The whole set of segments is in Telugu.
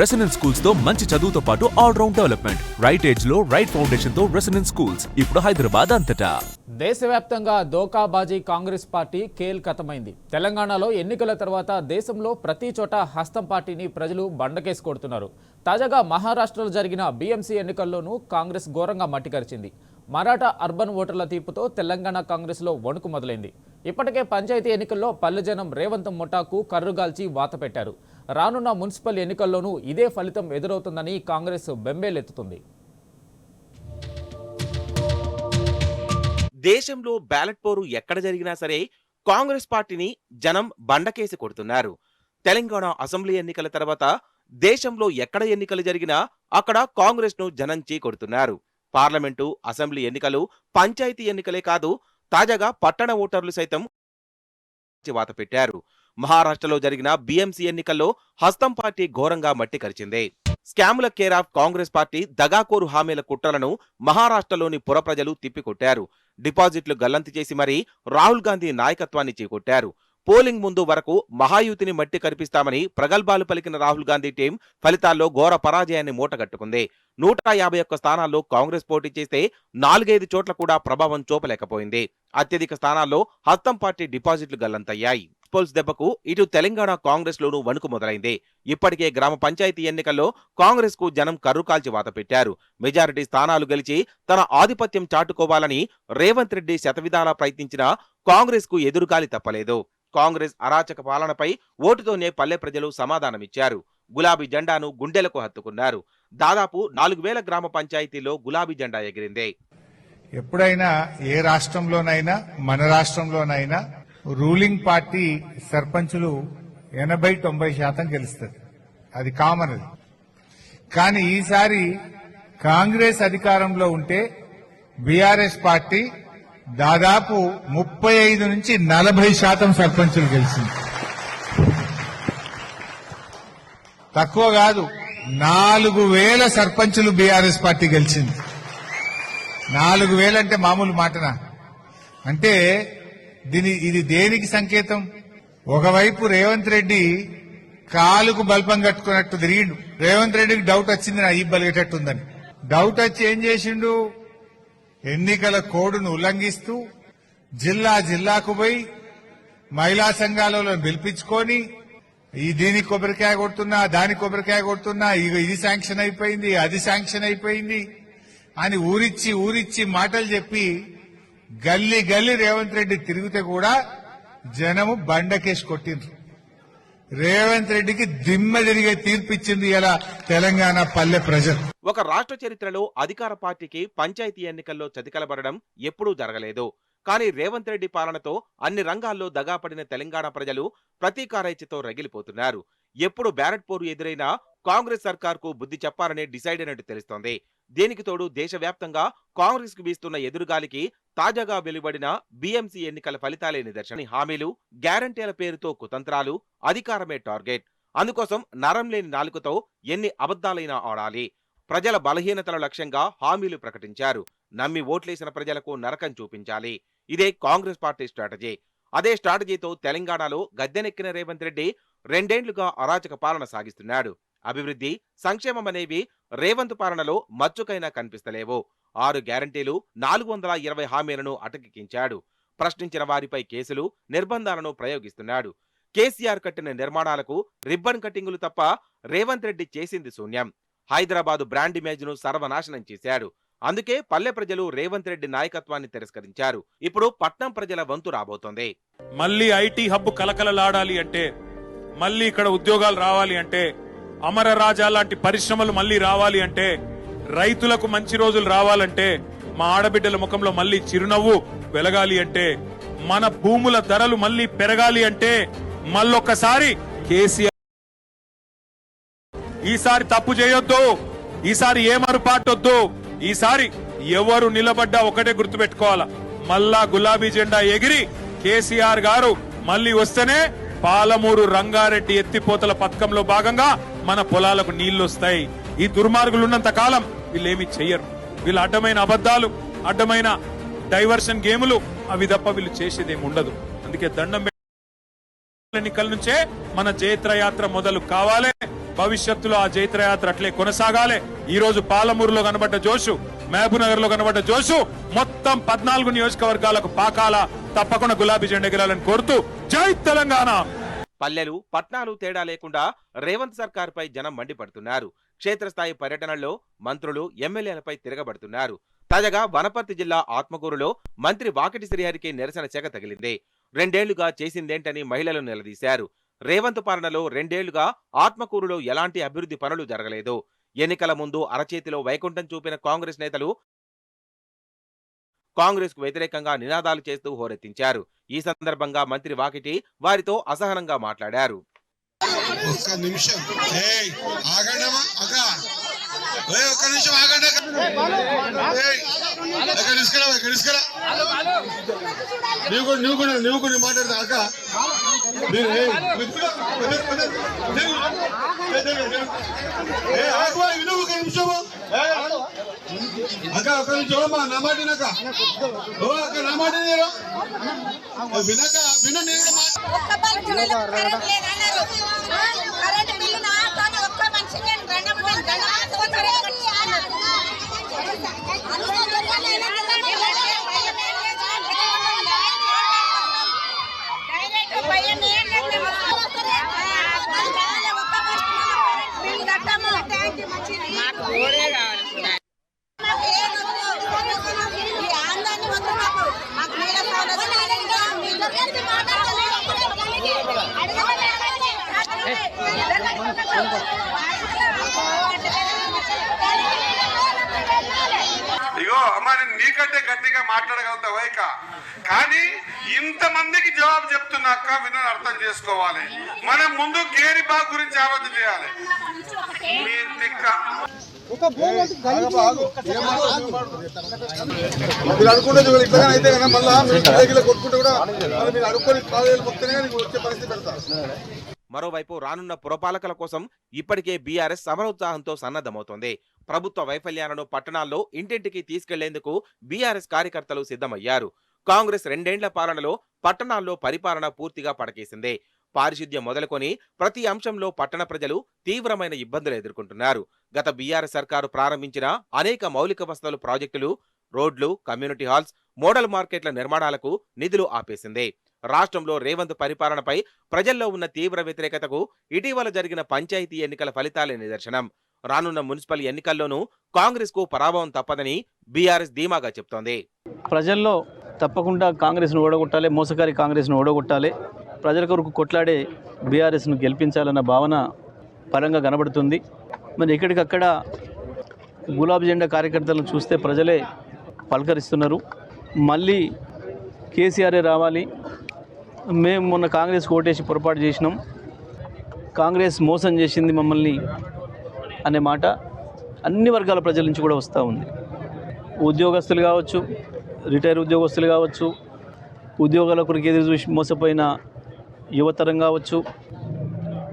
రెసిడెన్స్ స్కూల్స్ తో మంచి చదువుతో పాటు all round development, right age లో రైట్ ఫౌండేషన్ తో రెసిడెన్స్ స్కూల్స్ ఇప్పుడు హైదరాబాద్ అంతటా. దేశవ్యాప్తంగా దోకాబాజీ కాంగ్రెస్ పార్టీ కథమైంది. తెలంగాణలో ఎన్నికల తర్వాత దేశంలో ప్రతి చోట హస్తం పార్టీని ప్రజలు బండకేసి కొడుతున్నారు. తాజాగా మహారాష్ట్రలో జరిగిన బీఎంసీ ఎన్నికల్లోనూ కాంగ్రెస్ ఘోరంగా మట్టికరిచింది. మరాఠా అర్బన్ ఓటర్ల తీర్పుతో తెలంగాణ కాంగ్రెస్లో వణుకు మొదలైంది. ఇప్పటికే పంచాయతీ ఎన్నికల్లో పల్లెజనం రేవంత్ ముఠాకు కర్రుగాల్చి వాత పెట్టారు. రానున్న మున్సిపల్ ఎన్నికల్లోనూ ఇదే ఫలితం ఎదురవుతుందని కాంగ్రెస్ బెంబేలెత్తుతుంది. దేశంలో బ్యాలెట్ పోరు ఎక్కడ జరిగినా సరే కాంగ్రెస్ పార్టీని జనం బండకేసి కొడుతున్నారు. తెలంగాణ అసెంబ్లీ ఎన్నికల తర్వాత దేశంలో ఎక్కడ ఎన్నికలు జరిగినా అక్కడ కాంగ్రెస్ ను జనం చీకొడుతున్నారు. పార్లమెంటు, అసెంబ్లీ ఎన్నికలు, పంచాయతీ ఎన్నికలే కాదు, తాజాగా పట్టణ ఓటర్లు సైతం వాత పెట్టారు. మహారాష్ట్రలో జరిగిన బీఎంసీ ఎన్నికల్లో హస్తం పార్టీ ఘోరంగా మట్టి కరిచింది. స్కాముల కేర్ ఆఫ్ కాంగ్రెస్ పార్టీ దగాకోరు హామీల కుట్రలను మహారాష్ట్రలోని పుర ప్రజలు తిప్పికొట్టారు. డిపాజిట్లు గల్లంతి చేసి మరీ రాహుల్ గాంధీ నాయకత్వాన్ని చేకొట్టారు. పోలింగ్ ముందు వరకు మహాయుతిని మట్టి కరిపిస్తామని ప్రగల్భాలు పలికిన రాహుల్ గాంధీ టీం ఫలితాల్లో ఘోర పరాజయాన్ని మూటగట్టుకుంది. 151 స్థానాల్లో కాంగ్రెస్ పోటీ చేస్తే 4-5 చోట్ల కూడా ప్రభావం చూపలేకపోయింది. అత్యధిక స్థానాల్లో హస్తం పార్టీ డిపాజిట్లు గల్లంతయ్యాయి. పోల్స్ దెబ్బకు ఇటు తెలంగాణ కాంగ్రెస్ లోనూ వణుకు మొదలైంది. ఇప్పటికే గ్రామ పంచాయతీ ఎన్నికల్లో కాంగ్రెస్ కు జనం కర్రు కాల్చి వాత పెట్టారు. మెజారిటీ స్థానాలు గెలిచి తన ఆధిపత్యం చాటుకోవాలని రేవంత్ రెడ్డి శతవిధాలా ప్రయత్నించినా కాంగ్రెస్ కు ఎదురుగాలి తప్పలేదు. కాంగ్రెస్ అరాచక పాలనపై ఓటుతోనే పల్లె ప్రజలు సమాధానమిచ్చారు. గులాబీ జెండాను గుండెలకు హత్తుకున్నారు. దాదాపు 4000 గ్రామ పంచాయతీల్లో గులాబీ జెండా ఎగిరింది. ఎప్పుడైనా ఏ రాష్ట్రంలోనైనా మన రాష్ట్రంలోనైనా రూలింగ్ పార్టీ సర్పంచులు 80-90% గెలుస్తుంది. అది కామన్. అది కానీ ఈసారి కాంగ్రెస్ అధికారంలో ఉంటే బీఆర్ఎస్ పార్టీ దాదాపు 35-40% సర్పంచులు గెలిచింది. తక్కువ కాదు, 4000 సర్పంచులు బీఆర్ఎస్ పార్టీ గెలిచింది. 4000 అంటే మామూలు మాటనా? అంటే ఇది దేనికి సంకేతం? ఒకవైపు రేవంత్ రెడ్డి కాలుకు బల్పం కట్టుకున్నట్టు తిరిగిండు. రేవంత్ రెడ్డికి డౌట్ వచ్చింది, నా ఈ బలిగేటట్టుందని. డౌట్ వచ్చి ఏం చేసిండు? ఎన్నికల కోడ్ను ఉల్లంఘిస్తూ జిల్లాకు పోయి మహిళా సంఘాలలో పిలిపించుకొని దీనికి కొబ్బరికాయ కొడుతున్నా, దానికి కొబ్బరికాయ కొడుతున్నా, ఇది శాంక్షన్ అయిపోయింది, అది శాంక్షన్ అయిపోయింది అని ఊరిచ్చి మాటలు చెప్పి గల్లీ రేవంత్ రెడ్డి తిరిగితే కూడా జనము బండకేసి కొట్టిండ్రు. రేవంత్ రెడ్డికి దిమ్మ తిరిగే తీర్పిచ్చింది ఇలా తెలంగాణ పల్లె ప్రజలు. ఒక రాష్ట్ర చరిత్రలో అధికార పార్టీకి పంచాయతీ ఎన్నికల్లో చతికలబడడం ఎప్పుడూ జరగలేదు. కానీ రేవంత్ రెడ్డి పాలనతో అన్ని రంగాల్లో దగాపడిన తెలంగాణ ప్రజలు ప్రతీకారైచ్యతో రగిలిపోతున్నారు. ఎప్పుడు బ్యాలెట్ పోరు ఎదురైనా కాంగ్రెస్ సర్కార్కు బుద్ధి చెప్పాలనే డిసైడ్ అయినట్టు తెలుస్తోంది. దీనికి తోడు దేశవ్యాప్తంగా కాంగ్రెస్ కు వీస్తున్న ఎదురుగాలికి తాజాగా వెలువడిన బీఎంసీ ఎన్నికల ఫలితాలే నిదర్శన. హామీలు, గ్యారంటీల పేరుతో కుతంత్రాలు, అధికారమే టార్గెట్. అందుకోసం నరం లేని నాలుకతో ఎన్ని అబద్దాలైనా ఆడాలి. ప్రజల బలహీనతల లక్ష్యంగా హామీలు ప్రకటించారు. నమ్మి ఓట్లేసిన ప్రజలకు నరకం చూపించాలి. ఇదే కాంగ్రెస్ పార్టీ స్ట్రాటజీ. అదే స్ట్రాటజీతో తెలంగాణలో గద్దెనెక్కిన రేవంత్ రెడ్డి 2 ఏళ్లుగా అరాచక పాలన సాగిస్తున్నాడు. అభివృద్ధి, సంక్షేమం అనేవి రేవంత్ పాలనలో మచ్చుకైనా కనిపిస్తలేవు. 6 గ్యారంటీలు, 420 హామీలను అటకెక్కించాడు. ప్రశ్నించిన వారిపై కేసులు, నిర్బంధాలను ప్రయోగిస్తున్నాడు. కేసీఆర్ కట్టిన నిర్మాణాలకు రిబ్బన్ కట్టింగులు తప్ప రేవంత్ రెడ్డి చేసింది శూన్యం. హైదరాబాదు బ్రాండ్ ఇమేజ్ ను సర్వనాశనం చేశాడు. అందుకే పల్లె ప్రజలు రేవంత్ రెడ్డి నాయకత్వాన్ని తిరస్కరించారు. ఇప్పుడు పట్నం ప్రజల వంతు రాబోతోంది. మళ్ళీ ఐటీ హబ్ కలకలలాడాలి అంటే, మళ్ళీ ఇక్కడ ఉద్యోగాలు రావాలి అంటే, అమర రాజా లాంటి పరిశ్రమలు మళ్ళీ రావాలి అంటే, రైతులకు మంచి రోజులు రావాలంటే, మా ఆడబిడ్డల ముఖంలో మళ్ళీ చిరునవ్వు వెలగాలి అంటే, మన భూముల ధరలు మళ్ళీ పెరగాలి అంటే, మళ్ళొక్కసారి కేసీఆర్ ఈసారి తప్పు చేయొద్దు, ఈసారి ఏమరుపాటొద్దు, ఈసారి ఎవరు నిలబడ్డా ఒకటే గుర్తుపెట్టుకోవాలా, మళ్ళా గులాబీ జెండా ఎగిరి కేసీఆర్ గారు మళ్ళీ వస్తేనే పాలమూరు రంగారెడ్డి ఎత్తిపోతల పథకంలో భాగంగా మన పొలాలకు నీళ్లు వస్తాయి. ఈ దుర్మార్గులు ఉన్నంత కాలం వీళ్ళేమి చెయ్యరు. వీళ్ళ అడ్డమైన అబద్దాలు, అడ్డమైన డైవర్షన్ గేములు అవి తప్ప వీళ్ళు చేసేదేమి ఉండదు. అందుకే దండం ఎన్నికల నుంచే మన జైత్ర యాత్ర మొదలు కావాలి. భవిష్యత్తులో ఆ జైత్రయాత్ర అట్లే కొనసాగాలి. ఈ రోజు పాలమూరులో కనబడ్డ జోషు, మహబూబ్ నగర్ లో కనబడ్డ జోషు మొత్తం 14 నియోజకవర్గాలకు పాకాల. తప్పకుండా గులాబీ జెండా ఎగరాలని కోరుతూ జై తెలంగాణ. పల్లెలు పట్నాలు తేడా లేకుండా రేవంత్ సర్కార్ పై జనం మండిపడుతున్నారు. క్షేత్రస్థాయి పర్యటనల్లో మంత్రులు ఎమ్మెల్యేలపై తిరగబడుతున్నారు. తాజాగా వనపర్తి జిల్లా ఆత్మకూరులో మంత్రి వాకిటి శ్రీహరికి నిరసన చెగ తగిలింది. 2 ఏళ్లుగా చేసిందేంటని మహిళలు నిలదీశారు. రేవంత్ పాలనలో 2 ఏళ్లుగా ఆత్మకూరులో ఎలాంటి అభివృద్ధి పనులు జరగలేదు. ఎన్నికల ముందు అరచేతిలో వైకుంఠం చూపిన కాంగ్రెస్ నేతలు కాంగ్రెస్ కు వ్యతిరేకంగా నినాదాలు చేస్తూ హోరెత్తించారు. ఈ సందర్భంగా మంత్రి వాకిటి వారితో అసహనంగా మాట్లాడారు. ఒక్క నిమిషం ఆగండమ్మా అక్క, ఒక్క నిమిషం ఆగండి అక్క, తీసుకురా నువ్వు కూడా మాట్లాడతా అక్క, విను ఒక నిమిషం అక్క, ఒక్క నిమిషం అమ్మా, నా మాట వినక అక్క, నా మాట వినక విన నేను కరెంట్ బిల్లు నాతోనే ఒక్క మనిషి నేను ఇగో అమ్మా, నేను నీకంటే గట్టిగా మాట్లాడగలుగుతావా ఇక, కానీ ఇంతమందికి జవాబు చెప్తున్నాక వినని అర్థం చేసుకోవాలి. మనం ముందు గేరి బాగ్ గురించి ఆలోచన చేయాలి. మీరు అనుకుంటే ఇట్లా అయితే కదా మళ్ళీ కొట్టుకుంటే కూడా మీరు అడుక్కొని కాలేజీలు వస్తేనే వచ్చే పరిస్థితి పెడతారు. మరోవైపు రానున్న పురపాలకల కోసం ఇప్పటికే బీఆర్ఎస్ సమరోత్సాహంతో సన్నద్ధమవుతోంది. ప్రభుత్వ వైఫల్యాలను పట్టణాల్లో ఇంటింటికి తీసుకెళ్లేందుకు బీఆర్ఎస్ కార్యకర్తలు సిద్ధమయ్యారు. కాంగ్రెస్ 2 ఏళ్ల పాలనలో పట్టణాల్లో పరిపాలన పూర్తిగా పడకేసింది. పారిశుద్ధ్యం మొదలుకొని ప్రతి అంశంలో పట్టణ ప్రజలు తీవ్రమైన ఇబ్బందులు ఎదుర్కొంటున్నారు. గత బీఆర్ఎస్ సర్కారు ప్రారంభించిన అనేక మౌలిక వసతుల ప్రాజెక్టులు, రోడ్లు, కమ్యూనిటీ హాల్స్, మోడల్ మార్కెట్ల నిర్మాణాలకు నిధులు ఆపేసింది. రాష్ట్రంలో రేవంత్ పరిపాలనపై ప్రజల్లో ఉన్న తీవ్ర వ్యతిరేకతకు ఇటీవల జరిగిన పంచాయతీ ఎన్నికల ఫలితాలే నిదర్శనం. రానున్న మున్సిపల్ ఎన్నికల్లోనూ కాంగ్రెస్ కు పరాభవం తప్పదని బీఆర్ఎస్ ధీమాగా చెప్తోంది. ప్రజల్లో తప్పకుండా కాంగ్రెస్ను ఓడగొట్టాలి, మోసకారి కాంగ్రెస్ను ఓడగొట్టాలి, ప్రజల కొరకు కొట్లాడే బీఆర్ఎస్ను గెలిపించాలన్న భావన పరంగా కనబడుతుంది. మరి ఎక్కడికక్కడ గులాబీ జెండా కార్యకర్తలను చూస్తే ప్రజలే పలకరిస్తున్నారు. మళ్ళీ కేసీఆరే రావాలి, మేము మొన్న కాంగ్రెస్ ఓటేసి పొరపాటు చేసినాం, కాంగ్రెస్ మోసం చేసింది మమ్మల్ని అనే మాట అన్ని వర్గాల ప్రజల నుంచి కూడా వస్తూ ఉంది. ఉద్యోగస్తులు కావచ్చు, రిటైర్ ఉద్యోగస్తులు కావచ్చు, ఉద్యోగాల కొరకు ఎదురు చూసి మోసపోయిన యువతరం కావచ్చు,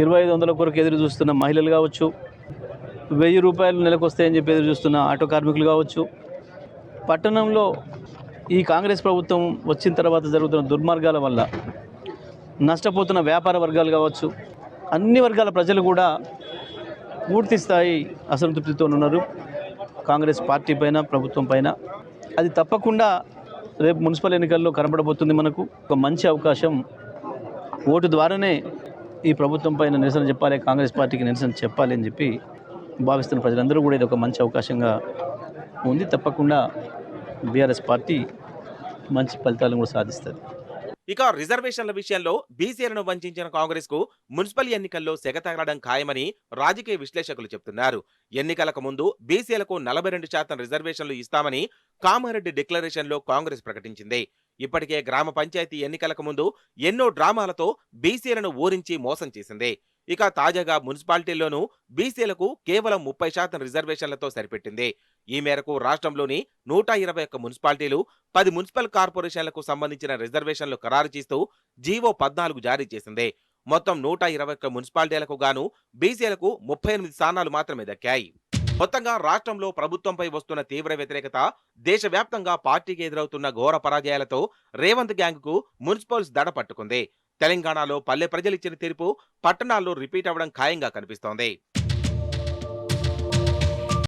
2500 కొరకు ఎదురు చూస్తున్న మహిళలు కావచ్చు, 1000 రూపాయలు నెలకు వస్తాయని చెప్పి ఎదురు చూస్తున్న ఆటో కార్మికులు కావచ్చు. పట్టణంలో ఈ కాంగ్రెస్ ప్రభుత్వం వచ్చిన తర్వాత జరుగుతున్న దుర్మార్గాల వల్ల నష్టపోతున్న వ్యాపార వర్గాలు కావచ్చు, అన్ని వర్గాల ప్రజలు కూడా పూర్తి స్థాయి అసంతృప్తితో ఉన్నారు కాంగ్రెస్ పార్టీ పైన, ప్రభుత్వం పైన. అది తప్పకుండా రేపు మున్సిపల్ ఎన్నికల్లో కనబడబోతుంది. మనకు ఒక మంచి అవకాశం, ఓటు ద్వారానే ఈ ప్రభుత్వం పైన నిరసన చెప్పాలి, కాంగ్రెస్ పార్టీకి నిరసన చెప్పాలి అని చెప్పి భావిస్తున్న ప్రజలందరూ కూడా ఇది ఒక మంచి అవకాశంగా ఉంది. తప్పకుండా బీఆర్ఎస్ పార్టీ మంచి ఫలితాలను కూడా సాధిస్తుంది. ఇక రిజర్వేషన్ల విషయంలో బీసీలను వంచిన కాంగ్రెస్ కు మున్సిపల్ ఎన్నికల్లో సెగతగలడం ఖాయమని రాజకీయ విశ్లేషకులు చెబుతున్నారు. ఎన్నికలకు ముందు బీసీలకు 42% రిజర్వేషన్లు ఇస్తామని కామారెడ్డి డిక్లరేషన్లో కాంగ్రెస్ ప్రకటించింది. ఇప్పటికే గ్రామ పంచాయతీ ఎన్నికలకు ముందు ఎన్నో డ్రామాలతో బీసీలను ఊరించి మోసం చేసింది. ఇక తాజాగా మున్సిపాలిటీల్లోనూ బీసీలకు కేవలం 30% రిజర్వేషన్లతో సరిపెట్టింది. ఈ మేరకు రాష్ట్రంలోని 121 మున్సిపాలిటీలు, 10 మున్సిపల్ కార్పొరేషన్లకు సంబంధించిన రిజర్వేషన్లు ఖరారు చేస్తూ జీవో 14 జారీ చేసింది. మొత్తం 121 మున్సిపాలిటీలకు గాను బీసీలకు 38 స్థానాలు మాత్రమే దక్కాయి. మొత్తంగా రాష్ట్రంలో ప్రభుత్వంపై వస్తున్న తీవ్ర వ్యతిరేకత, దేశవ్యాప్తంగా పార్టీకి ఎదురవుతున్న ఘోర పరాజయాలతో రేవంత్ గ్యాంగ్ కు మున్సిపల్స్ దడ పట్టుకుంది. తెలంగాణలో పల్లె ప్రజలిచ్చిన తీర్పు పట్టణాల్లో రిపీట్ అవ్వడం ఖాయంగా కనిపిస్తోంది.